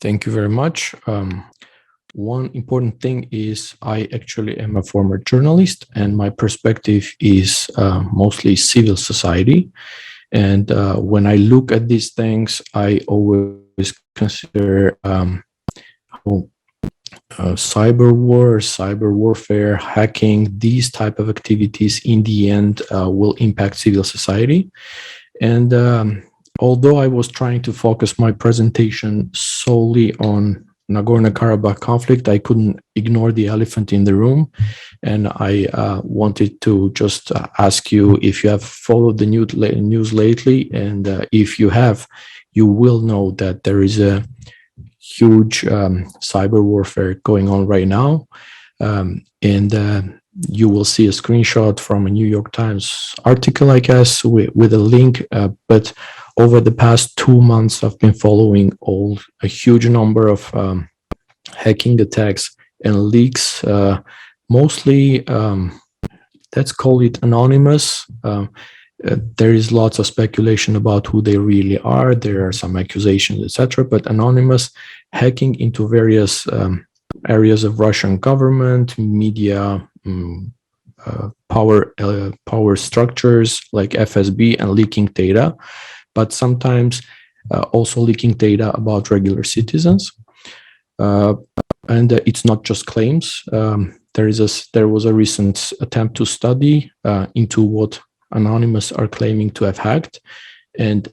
Thank you very much. One important thing is I actually am a former journalist, and my perspective is mostly civil society. And when I look at these things, I always consider how cyber war, cyber warfare, hacking, these type of activities in the end will impact civil society. And although I was trying to focus my presentation solely on Nagorno-Karabakh conflict, I couldn't ignore the elephant in the room. And I wanted to just ask you if you have followed the news lately. And if you have, you will know that there is a huge cyber warfare going on right now. And you will see a screenshot from a New York Times article, I guess, with a link. But over the past 2 months, I've been following a huge number of hacking attacks and leaks, mostly, let's call it anonymous. There is lots of speculation about who they really are. There are some accusations, etc., but anonymous hacking into various areas of Russian government, media, power structures like FSB, and leaking data, but sometimes also leaking data about regular citizens. And it's not just claims. There was a recent attempt to study into what anonymous are claiming to have hacked, and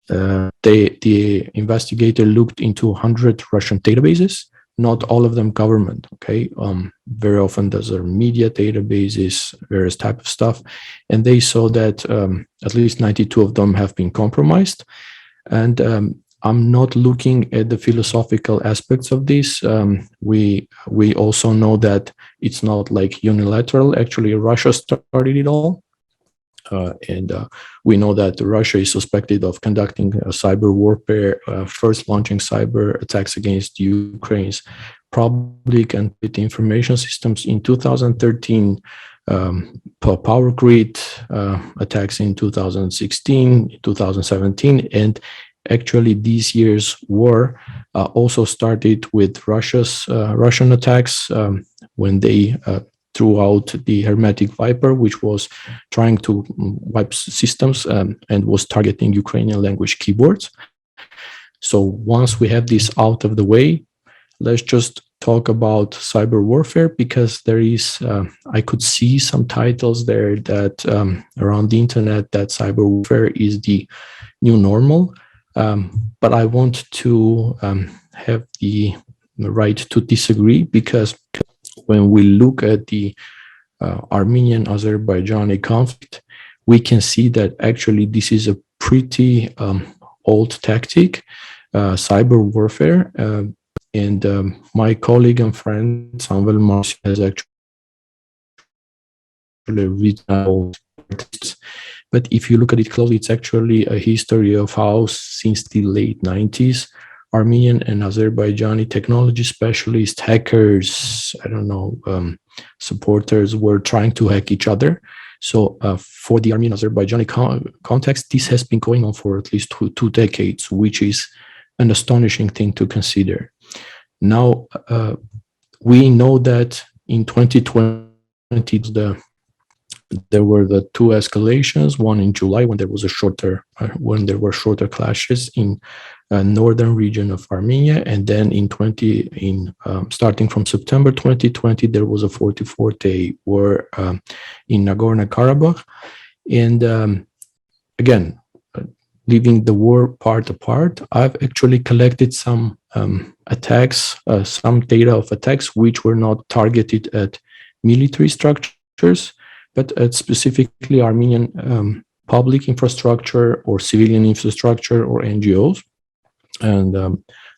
the investigator looked into 100 Russian databases, not all of them government. Okay, very often those are media databases, various type of stuff, and they saw that at least 92 of them have been compromised. And I'm not looking at the philosophical aspects of this. We also know that it's not like unilateral. Actually, Russia started it all. And we know that Russia is suspected of conducting cyber warfare, first launching cyber attacks against Ukraine's public and private information systems in 2013, power grid attacks in 2016, 2017, and actually these years' war also started with Russian attacks when they threw out the Hermetic Viper, which was trying to wipe systems and was targeting Ukrainian language keyboards. So once we have this out of the way, let's just talk about cyber warfare, because there is, I could see some titles there that around the internet that cyber warfare is the new normal. But I want to have the right to disagree, because when we look at the Armenian-Azerbaijani conflict, we can see that actually this is a pretty old tactic, cyber warfare. And my colleague and friend Samuel Mars has actually written. But if you look at it closely, it's actually a history of how since the late 90s, Armenian and Azerbaijani technology specialists, hackers, supporters were trying to hack each other. So for the Armenian-Azerbaijani context, this has been going on for at least two decades, which is an astonishing thing to consider. Now, we know that in 2020, there were the two escalations, one in July when there were shorter clashes in northern region of Armenia, and then starting from September 2020, there was a 44-day war in Nagorno-Karabakh. And again, leaving the war part apart, I've actually collected some attacks, some data of attacks which were not targeted at military structures, but at specifically Armenian public infrastructure or civilian infrastructure or NGOs. And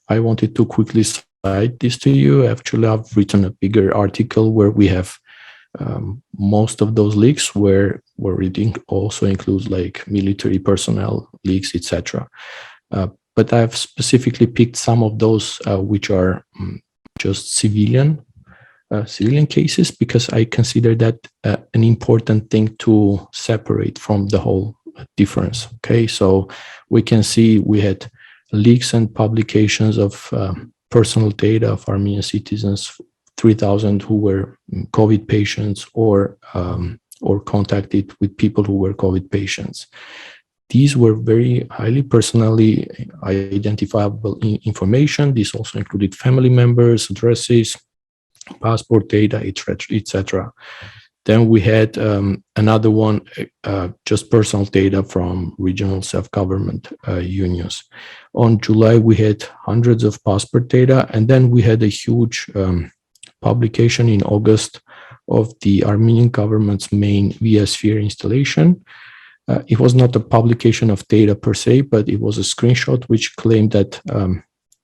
I wanted to quickly cite this to you. Actually, I've written a bigger article where we have most of those leaks, where it also includes like military personnel leaks, etc. But I've specifically picked some of those which are just civilian cases, because I consider that an important thing to separate from the whole difference. Okay, so we can see we had leaks and publications of personal data of Armenian citizens, 3,000 who were COVID patients or contacted with people who were COVID patients. These were very highly personally identifiable information. This also included family members, addresses, passport data, etc. Then we had another one, just personal data from regional self-government unions. On July, we had hundreds of passport data, and then we had a huge publication in August of the Armenian government's main vSphere installation. It was not a publication of data per se, but it was a screenshot which claimed that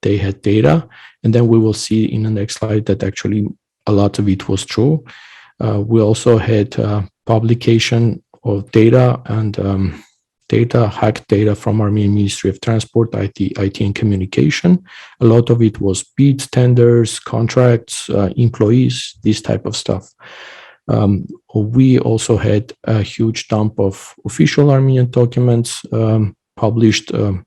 they had data. And then we will see in the next slide that actually a lot of it was true. We also had publication of data and hacked data from Armenian Ministry of Transport, IT and Communication. A lot of it was bids, tenders, contracts, employees, this type of stuff. We also had a huge dump of official Armenian documents published on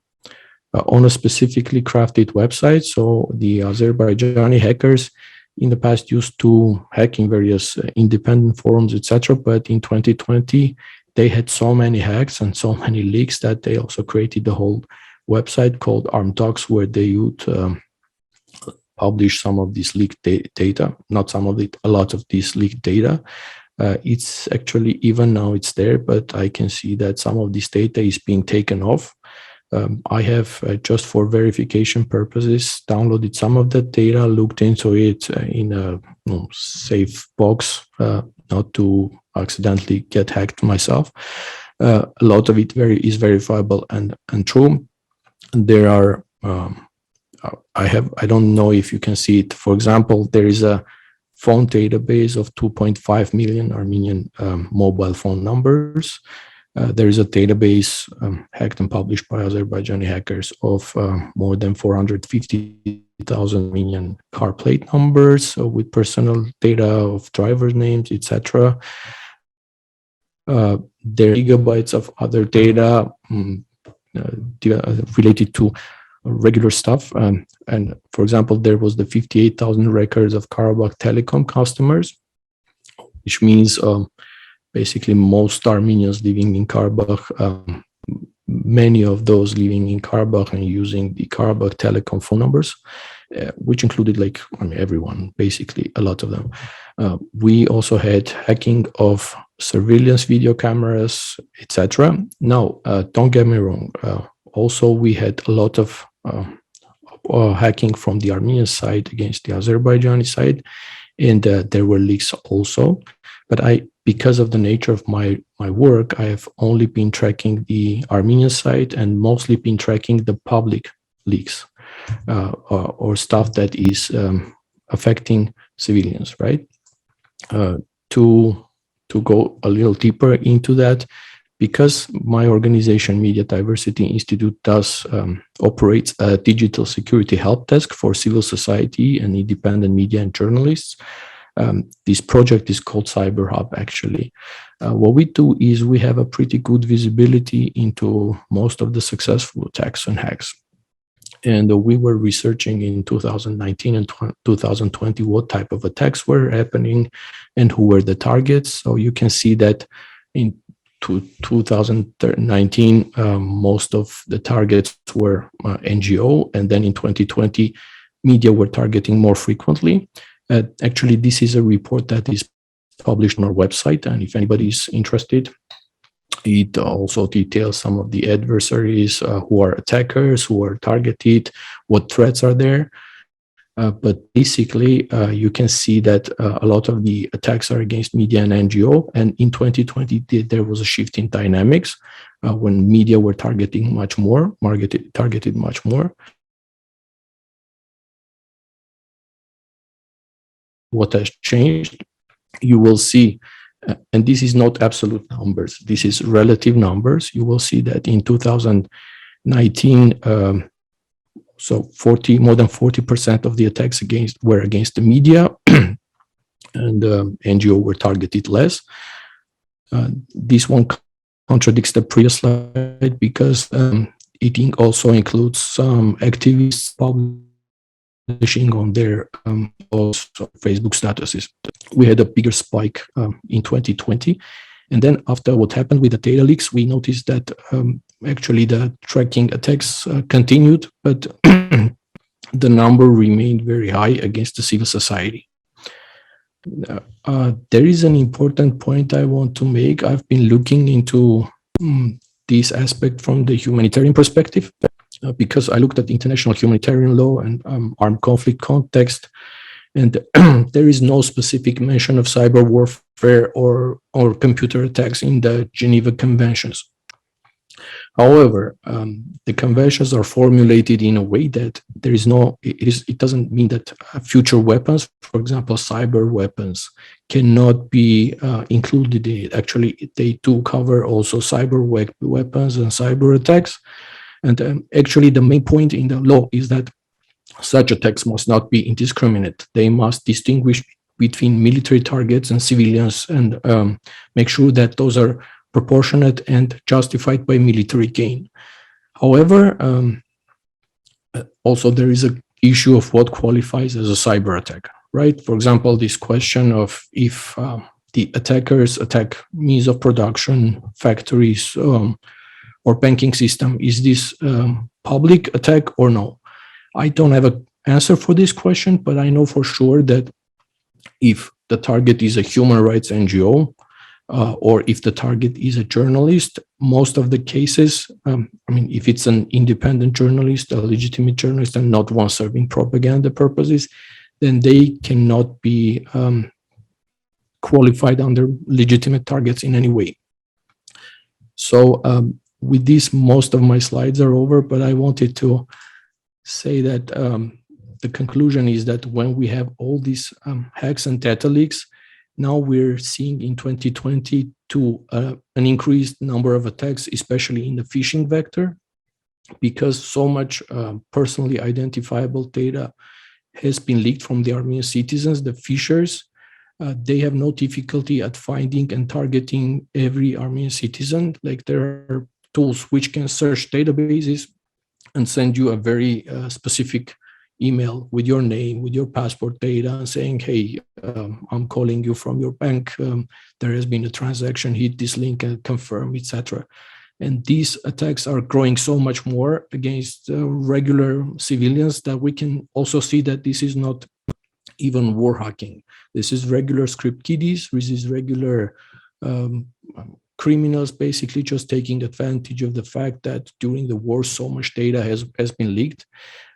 a specifically crafted website. So the Azerbaijani hackers in the past used to hack in various independent forums, etc. But in 2020, they had so many hacks and so many leaks that they also created the whole website called ArmDocs, where they would publish some of this leaked data, not some of it, a lot of this leaked data. It's actually, even now it's there, but I can see that some of this data is being taken off. I have, just for verification purposes, downloaded some of that data, looked into it in a safe box, not to accidentally get hacked myself. A lot of it is verifiable and true. There are, I don't know if you can see it. For example, there is a phone database of 2.5 million Armenian mobile phone numbers. There is a database hacked and published by Azerbaijani hackers of more than 450,000 Armenian car plate numbers with personal data of driver names, etc. There are gigabytes of other data related to regular stuff. And for example, there was the 58,000 records of Karabakh Telecom customers, which means basically most Armenians living in Karabakh, many of those living in Karabakh and using the Karabakh Telecom phone numbers, which included everyone, basically a lot of them. We also had hacking of surveillance video cameras, etc. Now, don't get me wrong. Also, we had a lot of hacking from the Armenian side against the Azerbaijani side, and there were leaks also. But because of the nature of my work, I have only been tracking the Armenian side and mostly been tracking the public leaks or stuff that is affecting civilians, right? To go a little deeper into that, because my organization, Media Diversity Institute, operates a digital security help desk for civil society and independent media and journalists. This project is called CyberHUB, actually. What we do is we have a pretty good visibility into most of the successful attacks and hacks. And we were researching in 2019 and 2020 what type of attacks were happening and who were the targets. So you can see that in 2019, most of the targets were NGO, and then in 2020, media were targeting more frequently. Actually, this is a report that is published on our website, and if anybody is interested, it also details some of the adversaries who are attackers, who are targeted, what threats are there. But basically, you can see that a lot of the attacks are against media and NGO. And in 2020, there was a shift in dynamics when media were targeting much more, targeted much more. What has changed, you will see, and this is not absolute numbers, this is relative numbers. You will see that in 2019, so more than 40% of the attacks were against the media, and NGO were targeted less. This one contradicts the previous slide because it also includes some activists publishing on their also Facebook statuses. We had a bigger spike in 2020. And then after what happened with the data leaks, we noticed that actually the tracking attacks continued, but the number remained very high against the civil society. There is an important point I want to make. I've been looking into this aspect from the humanitarian perspective because I looked at international humanitarian law and armed conflict context, and there is no specific mention of cyber warfare or computer attacks in the Geneva Conventions. However, the conventions are formulated in a way that there is no, it doesn't mean that future weapons, for example, cyber weapons, cannot be included in it. Actually, they do cover also cyber weapons and cyber attacks. And actually, the main point in the law is that such attacks must not be indiscriminate. They must distinguish between military targets and civilians and make sure that those are proportionate and justified by military gain. However, also there is an issue of what qualifies as a cyber attack, right? For example, this question of if the attackers attack means of production, factories, or banking system, is this public attack or no? I don't have an answer for this question, but I know for sure that if the target is a human rights NGO, or if the target is a journalist, most of the cases, I mean, if it's an independent journalist, a legitimate journalist, and not one serving propaganda purposes, then they cannot be qualified under legitimate targets in any way. So with this, most of my slides are over, but I wanted to say that the conclusion is that when we have all these hacks and data leaks, now we're seeing in 2022 an increased number of attacks, especially in the phishing vector, because so much personally identifiable data has been leaked from the Armenian citizens. The phishers, they have no difficulty at finding and targeting every Armenian citizen. Like, there are tools which can search databases and send you a very specific email with your name, with your passport data, and saying, hey, I'm calling you from your bank. There has been a transaction, hit this link and confirm, etc. And these attacks are growing so much more against regular civilians that we can also see that this is not even war hacking. This is regular script kiddies. This is regular criminals basically just taking advantage of the fact that during the war so much data has been leaked.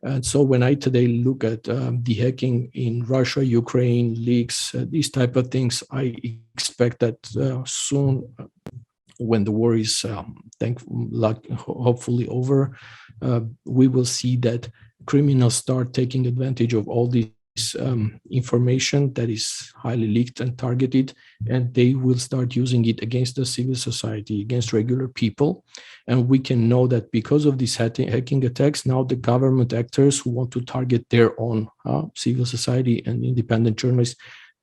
And so when I today look at the hacking in Russia, Ukraine, leaks, these type of things, I expect that soon, when the war is hopefully over, we will see that criminals start taking advantage of all these information that is highly leaked and targeted, and they will start using it against the civil society, against regular people. And we can know that because of these hacking attacks, now the government actors who want to target their own civil society and independent journalists,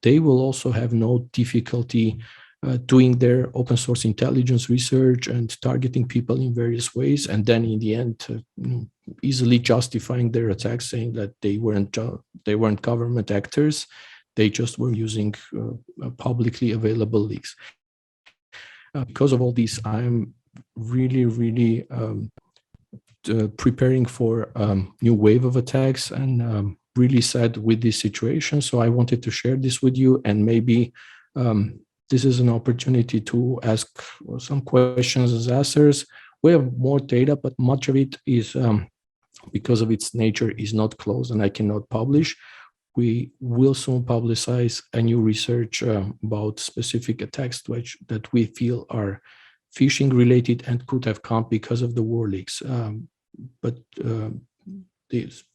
they will also have no difficulty doing their open source intelligence research and targeting people in various ways, and then in the end easily justifying their attacks, saying that they weren't government actors, they just were using publicly available leaks. Because of all this, I'm really preparing for new wave of attacks, and really sad with this situation. So I wanted to share this with you, and maybe this is an opportunity to ask some questions as answers. We have more data, but much of it is, because of its nature, is not closed and I cannot publish. We will soon publicize a new research about specific attacks that we feel are phishing related and could have come because of the war leaks.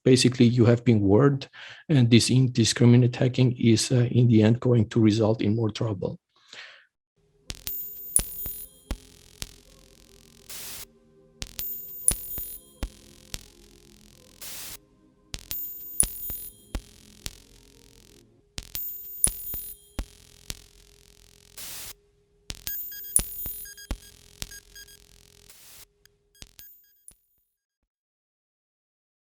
Basically, you have been warned, and this indiscriminate hacking is in the end going to result in more trouble.